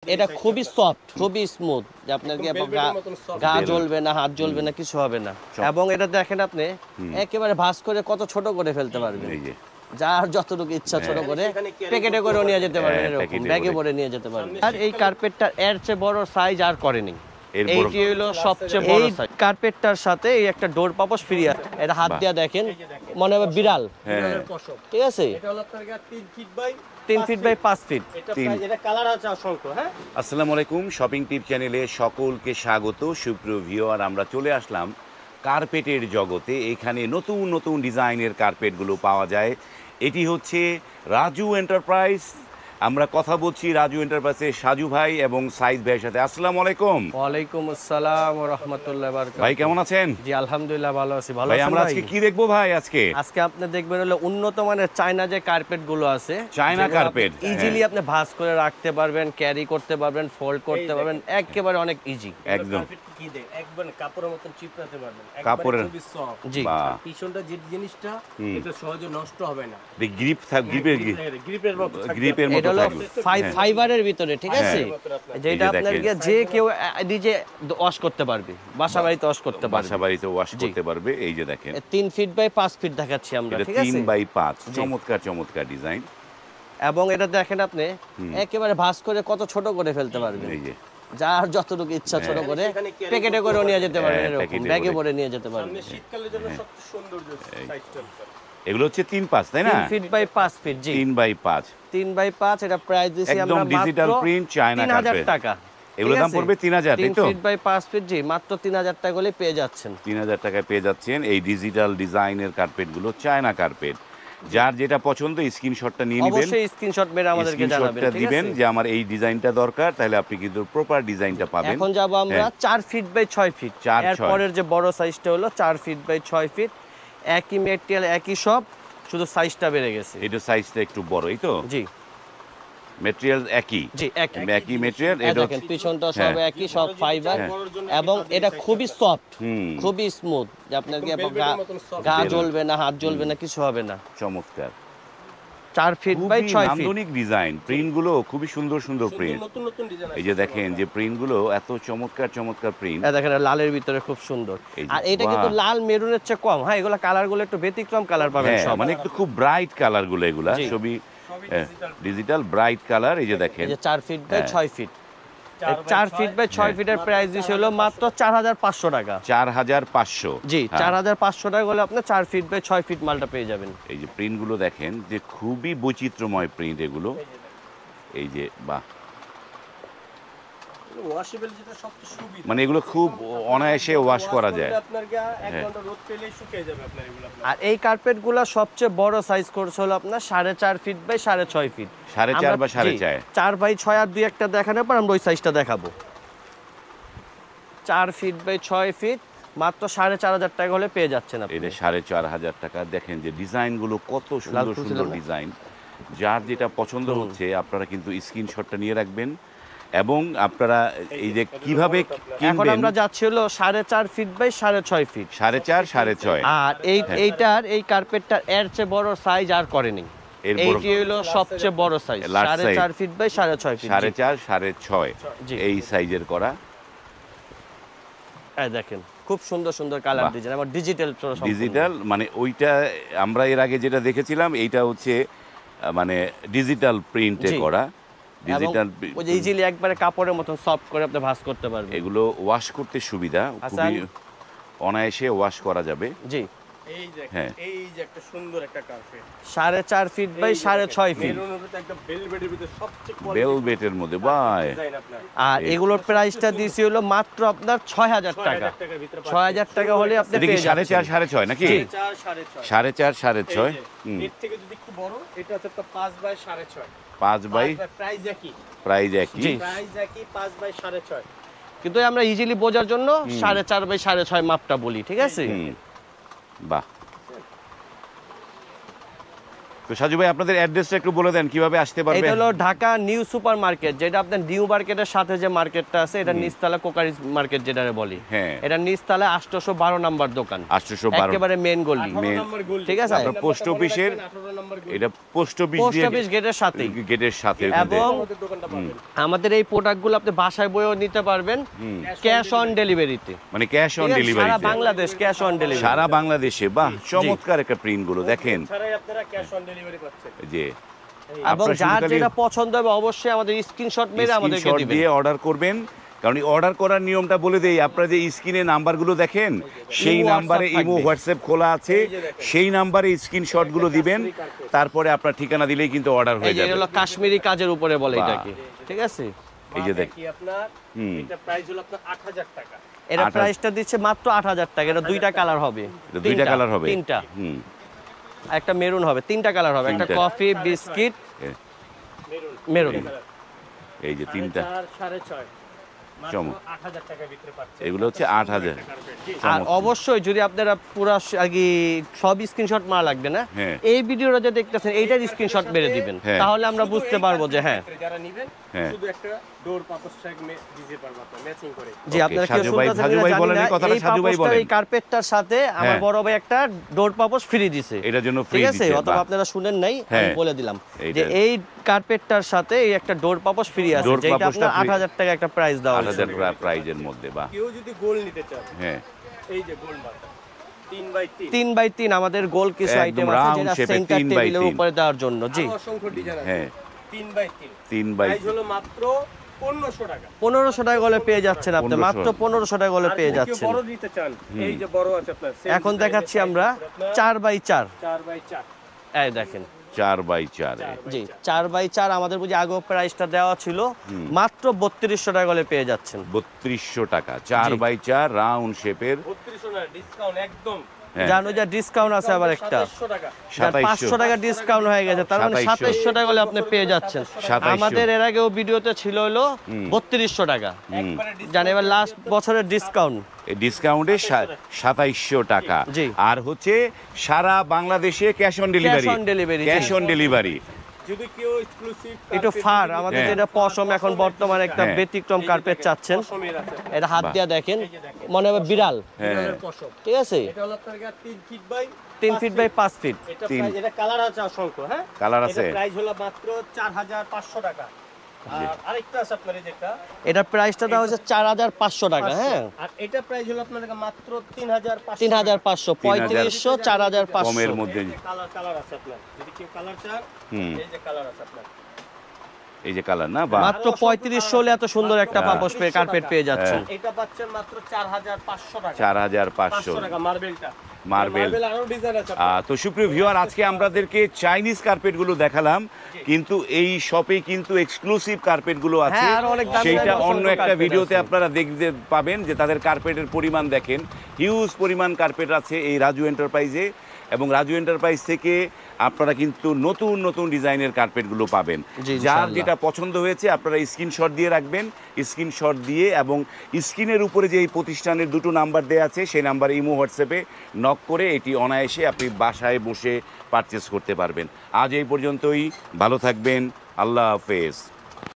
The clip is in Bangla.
এটা খুবই সফট, খুবই স্মুথ, যে আপনার কি গা জ্বলবে না, হাত জ্বলবে না, কিছু হবে না। এবং এটা দেখেন আপনি একেবারে ভাঁজ করে কত ছোট করে ফেলতে পারবেন, যার যতটুকু ইচ্ছা ছোট করে প্যাকেটে করে নিয়ে যেতে পারবেন, এরকম ব্যাগে ভরে নিয়ে যেতে পারবেন। আর এই কার্পেটটার এর চেয়ে বড় সাইজ আর করেনি। এইটি হলো সবচেয়ে বড় সাইজ। কার্পেটটার সাথে এই একটা ডোর পাপোশ ফ্রি আছে। এটা হাত দিয়ে দেখেন মনে হবে বিড়াল, ঠিক আছে? এটা হলো আপনার 3 feet by 3 feet by 5 feet. এটা কালার আছে অসংখ্য। হ্যাঁ, আসসালামু আলাইকুম, শপিং টিপ চ্যানেলে সকলকে স্বাগত। সুপ্রিয় ভিউয়ার, আমরা চলে আসলাম কার্পেটের জগতে। এখানে নতুন নতুন ডিজাইনের কার্পেটগুলো পাওয়া যায়। এটি হচ্ছে রাজু এন্টারপ্রাইজ। আমরা কথা বলছি রাজু এন্টারপ্রাইজের সাজু ভাই এবং সাইদ ভাইয়ের সাথে। আসসালামু আলাইকুম। ওয়ালাইকুম আসসালাম ওয়া রাহমাতুল্লাহি ওয়া বারাকাতুহু। ভাই কেমন আছেন? জি আলহামদুলিল্লাহ ভালো আছি। ভালো ভাই আছেন? আমরা আজকে কি দেখবো ভাই? আজকে আপনি দেখবেন হলো উন্নত মানের চায়না যে কার্পেট গুলো আছে, চায়না কার্পেট ইজিলি আপনি ভাঁজ করে রাখতে পারবেন, ক্যারি করতে পারবেন, ফোল্ড করতে পারবেন, একেবারে অনেক ইজি। একদম একবার কাপড়ের মতন চিপড়াতে পারবেন, কাপড়ের খুবই সফট। জি, পিছনটা যে জিনিসটা এটা সহজে নষ্ট হবে না। গ্রিপের মতো এটা হলো থাকবে ফাইবারের ভিতরে, ঠিক আছে? যেটা আপনার যে কেউ নিজে ওয়াশ করতে পারবে, বাসা বাড়িতে ওয়াশ করতে পারবে, বাসা বাড়িতে ওয়াশ করতে পারবে। এই যে দেখেন 3 ফিট বাই 5 ফিট দেখাচ্ছি আমরা, ঠিক আছে? 3 বাই 5, চমৎকার চমৎকার ডিজাইন। এবং এটা দেখেন আপনি একেবারে ভাঁজ করে কত ছোট করে ফেলতে পারবেন, এই যে যার যতটুকু ইচ্ছা ছোট করে প্যাকেটে করে নিয়ে যেতে পারবেন, এরকম ব্যাগে ভরে নিয়ে যেতে পারবেন। শীতকালের জন্য সবচেয়ে সুন্দর সাইজটা। এগুলো হচ্ছে 3 5, তাই না? 3 ফিট বাই 5 ফিট। জি 3 বাই 5। 3 বাই 5। এটা প্রাইস দিছি আমরা একদম ডিজিটাল প্রিন্ট চায়না কার্পেট। 3000 টাকা। এগুলোর দাম পড়বে 3000, তাই তো? 3 ফিট বাই 5 ফিট, জি মাত্র 3000 টাকা হলে পেয়ে যাচ্ছেন। 3000 টাকায় পেয়ে যাচ্ছেন এই ডিজিটাল ডিজাইনের কার্পেটগুলো, চায়না কার্পেট। যার যেটা পছন্দ স্ক্রিনশটটা নিয়ে নেবেন, অবশ্যই স্ক্রিনশট মেরে আমাদেরকে জানাবেন, ঠিক দিবেন আছে? যে আমার এই ডিজাইনটা দরকার, তাহলে আপনি কিন্তু প্রপার ডিজাইনটা পাবেন। এখন যাব আমরা 4 ফিট বাই 6 ফিট। এর পরের যে বড় সাইজটা হলো 4 ফিট বাই 6 ফিট। একই ম্যাটেরিয়াল, একই সব, শুধু সাইজটা বেড়ে গেছে। এটা সাইজটা একটু বড়, এই তো? জি, ম্যাটেরিয়াল একই। জি একই ম্যাটেরিয়াল। এটা দেখেন পিছনটা সব একই, সব ফাইবার। এবং এটা খুবই সফট, খুবই স্মুথ, যে আপনার কি গা জ্বলবে না, হাত জ্বলবে না, কিছু হবে না। চমৎকার। 4 ফিট বাই 6 ফিট। নান্দনিক ডিজাইন, প্রিন্টগুলো খুবই সুন্দর সুন্দর প্রিন্ট। এই যে দেখেন যে প্রিন্টগুলো এত চমৎকার চমৎকার প্রিন্ট। এই দেখেন লালের ভিতরে খুব সুন্দর। আর এটা কিন্তু লাল মেরুনের চেয়ে কম। হ্যাঁ, এগুলা কালারগুলো একটু ব্যতিক্রম কালার পাবেন সব, মানে একটু খুব ব্রাইট কালারগুলো, এগুলা সবই ডিজিটাল ব্রাইট কালার। এই যে দেখেন এই যে 4 fit by 6 feet. 4 fit by 6 ফিটের প্রাইস দিছে হলো মাত্র 4500 টাকা। 4500। জি 4500 টাকা হলে আপনি 4 ফিট বাই 6 ফিট মালটা পেয়ে যাবেন। এই যে প্রিন্টগুলো দেখেন যে খুবই বৈচিত্র্যময় প্রিন্ট এগুলো। এই যে বাহ, ওয়াশেবল, যেটা সবচেয়ে সুবিধা, মানে এগুলো খুব অনায়াসে ওয়াশ করা যায়। আপনার 1 ঘন্টা রোদ পেলেই শুকিয়ে যাবে আপনার এগুলো। আর এই কার্পেটগুলো সবচেয়ে বড় সাইজ করছে হলো আপনার 4.5 ফিট বাই 6.5 ফিট। 4.5 বা 4.5, 4 বাই 6 আর 2 একটা দেখানোর পর আমরা ওই সাইজটা দেখাবো। 4 ফিট বাই 6 ফিট মাত্র 4500 টাকা হলে পেয়ে যাচ্ছেন আপনি। এটা 4500 টাকা। দেখেন যে ডিজাইনগুলো কত সুন্দর সুন্দর ডিজাইন। যার যেটা পছন্দ হচ্ছে আপনারা কিন্তু স্ক্রিনশটটা নিয়ে রাখবেন। এবং আপনারা এই যে কিভাবে কিনবেন, এখন আমরা যাচ্ছি হলো 4.5 ফিট বাই 6.5 ফিট। 4.5 6.5। আর এই কার্পেটটার এর চেয়ে বড় সাইজ আর করেনি। এইটি হলো সবচেয়ে বড় সাইজ, 4.5 ফিট বাই 6.5 ফিট। 4.5 6.5 এই সাইজের করা। এই দেখেন খুব সুন্দর সুন্দর কালার ডিজাইন, আবার ডিজিটাল, মানে ওইটা আমরা এর আগে যেটা দেখেছিলাম এইটা হচ্ছে মানে ডিজিটাল প্রিন্টে করা। ডিজিটাল ওই যে ইজিলি একবারে কাপড়ের মতন সফট করে আপনি ভাঁজ করতে পারবেন। এগুলো ওয়াশ করতে সুবিধা, খুবই অনায়াসে ওয়াশ করা যাবে। জি এই যে এই যে একটা সুন্দর একটা কার্পেট 4.5 ফিট বাই 6.5 ফিট। মেরুনের ভিতরে একটা ভেলভেটের ভিতরে সবচেয়ে কোয়ালিটি ভেলভেটের মধ্যে ভাই। ডিজাইন আপনার। আর এগুলোর প্রাইসটা দিছি হলো মাত্র আপনার 6000 টাকা। 6000 টাকা হলে আপনি পেয়ে যাবেন। 4.5 6.5 নাকি? 4.5 6.5। এর থেকে যদি একটু বড়, এটা হচ্ছে 5 বাই 6.5। 5 বাই প্রাইস একই। প্রাইস একই। 5 বাই 6.5। কিন্তু আমরা ইজিলি বোঝার জন্য 4.5 বাই 6.5 মাপটা বলি, ঠিক আছে? বাহ, তো সাজু ভাই আপনাদের অ্যাড্রেসটা একটু বলে দেন কিভাবে আসতে পারবে। এটা হলো ঢাকা নিউ সুপার মার্কেট, যেটা আপনার নিউ মার্কেটের সাথে যে মার্কেটটা আছে এটা নিচতলা কোকারিজ মার্কেট যেটা বলি। হ্যাঁ, এটা নিচতলা 812 নম্বর দোকান, 812 একেবারে মেন গলি। ঠিক আছে, আপনার পোস্ট অফিসের এটা পোস্ট অফিস গেটের সাথে এবং আমাদের এই প্রোডাক্টগুলো আপনি বাসায় বইও নিতে পারবেন ক্যাশ অন ডেলিভারিতে, মানে ক্যাশ অন ডেলিভারি সারা বাংলাদেশ ক্যাশ অন ডেলিভারি, সারা বাংলাদেশে। বাহ, চমৎকার একটা প্রিন্ট গুলো দেখেন যে এবং যার যেটা পছন্দ হবে অবশ্যই আমাদের স্ক্রিনশট মেরে আমাদেরকে দিবেন, দিয়ে অর্ডার করবেন। কারণ অর্ডার করার নিয়মটা বলে দেই, আপনারা যে স্ক্রিনে নাম্বারগুলো দেখেন সেই নাম্বারে ইমো হোয়াটসঅ্যাপ খোলা আছে, সেই নাম্বারে স্ক্রিনশটগুলো দিবেন, তারপরে আপনার ঠিকানা দিলেই কিন্তু অর্ডার হয়ে যাবে। এটা হলো কাশ্মীরি কাজের উপরে বলে এটাকে। ঠিক আছে, এই যে দেখ, এটা প্রাইস হলো আপনার 8000 টাকা। এর প্রাইসটা দিচ্ছে মাত্র 8000 টাকা। এটা দুইটা কালার হবে, দুইটা কালার হবে, তিনটা, একটা মেরুন হবে, তিনটা কালার হবে, একটা কফি বিস্কিট মেরুন। এই যে তিনটা 6.5 8000 টাকা বিক্রি পাচ্ছে। এগুলো হচ্ছে 8000। আর অবশ্যই যদি আপনারা পুরো আগে সব স্ক্রিনশট মারা লাগবে না, এই ভিডিওটা যে দেখতেছেন এইটার স্ক্রিনশট মেরে দিবেন, তাহলে আমরা বুঝতে পারবো যে হ্যাঁ যারা নেবেন শুধু একটা ডোর পাপোশ ট্যাগ দিতে পারবো আপনারা ম্যাচিং করে। জি, আপনারা কি শুনতেছেন? সাজু ভাই বলেন এই কথাটা, সাজু ভাই বলেন। এই কার্পেটটার সাথে আমার বড় ভাই একটা ডোর পাপোশ ফ্রি দিছে, এটার জন্য ফ্রি দিছে। দিছে, অথবা আপনারা শুনেন নাই, আমি বলে দিলাম যে এই কার্পেটটার সাথে এই একটা ডোর পাপোশ ফ্রি আছে, যেটা আপনার 8000 টাকা একটা প্রাইস দেওয়া হয়েছে 8000 প্রাইজের মধ্যে। বা কেউ যদি গোল নিতে চান, হ্যাঁ এই যে গোল মার্কা 3x3 আমাদের গোল কিছু আইটেম আছে যেটা সেন্টার টেবিলের উপরে দেওয়ার জন্য। জি, অসংখ্য ডিজাইন আছে। হ্যাঁ 3x3 প্রাইস হলো মাত্র 1500 টাকা। 1500 টাকা গলে পেয়ে যাচ্ছেন আপনি, মাত্র 1500 টাকা গলে পেয়ে যাচ্ছেন। বড় নিতে চান, এই যে বড় আছে আপনার। এখন দেখাচ্ছি আমরা 4x4। 4x4 এই দেখেন 4x4। জি, 4x4 আমাদের বুঝি আগে প্রাইসটা দেওয়া ছিল মাত্র 3200 টাকা গলে পেয়ে যাচ্ছেন। 3200 টাকা 4x4 রাউন্ড শেপের। 3200 না, ডিসকাউন্ট একদম। জানো যে ডিসকাউন্ট আছে আবার একটা 2700 টাকা, 500 টাকা ডিসকাউন্ট হয়ে গেছে, তার মানে 2700 টাকা গলে আপনি পেয়ে যাচ্ছেন। আমাদের এর আগেও ভিডিওতে ছিল হলো 3200 টাকা, জানেন এবার লাস্ট বছরের ডিসকাউন্ট, ডিসকাউন্টে 2700 টাকা। আর হচ্ছে সারা বাংলাদেশে cash on delivery, cash on delivery. যদি কেউ এক্সক্লুসিভ একটু ফার আমাদের যেটা পশম এখন বর্তমানে একটা ব্যতিক্রম কার্পেট চাচ্ছেন, এটা হাত দিয়া দেখেন মনে হবে বিড়াল। ঠিক আছে, এটা হলো আপনার 3 feet by 3 feet by 5 feet. এটা কালার আছে অসংখ্য। হ্যাঁ, কালার আছে। এটা প্রাইস হলো মাত্র 4500 টাকা। আর আরেকটা আছে আপনার এই যেটা, এটার প্রাইসটা দেওয়া হচ্ছে 4500 টাকা। হ্যাঁ, আর এটা প্রাইস হলো আপনার মাত্র 3500। 3500 4500 কমের মধ্যে। কালার আছে আপনার, যদি কেউ কালার চান, এই যে কালার আছে আপনার, এই যে কালার না, মাত্র 3500 হলে এত সুন্দর একটা পাপোশ কার্পেট পেয়ে যাচ্ছেন। এটা পাচ্ছেন মাত্র 4500 টাকা। 4500 টাকা মার্বেলটা। মার্বেল আরো ডিজাইন আছে। তো সুপ্রিয় ভিউয়ার, আজকে আমাদেরকে চাইনিজ কার্পেটগুলো দেখালাম, কিন্তু এই শপে কিন্তু এক্সক্লুসিভ কার্পেটগুলো আছে, সেইটা অন্য একটা ভিডিওতে আপনারা দেখতে পাবেন যে তাদের কার্পেটের পরিমাণ দেখেন, হিউজ পরিমাণ কার্পেট আছে এই রাজু এন্টারপ্রাইজে। এবং রাজু এন্টারপ্রাইজ থেকে আপনারা কিন্তু নতুন নতুন ডিজাইনের কার্পেটগুলো পাবেন। যার যেটা পছন্দ হয়েছে আপনারা স্ক্রিনশট দিয়ে রাখবেন, স্ক্রিনশট দিয়ে এবং স্ক্রিনের উপরে যে এই প্রতিষ্ঠানের দুটো নাম্বার দেওয়া আছে সেই নাম্বারে ইমো হোয়াটসঅ্যাপে নক করে এটি অনায়াসে আপনি বাসায় বসে পারচেস করতে পারবেন। আজ এই পর্যন্তই, ভালো থাকবেন, আল্লাহ হাফেজ।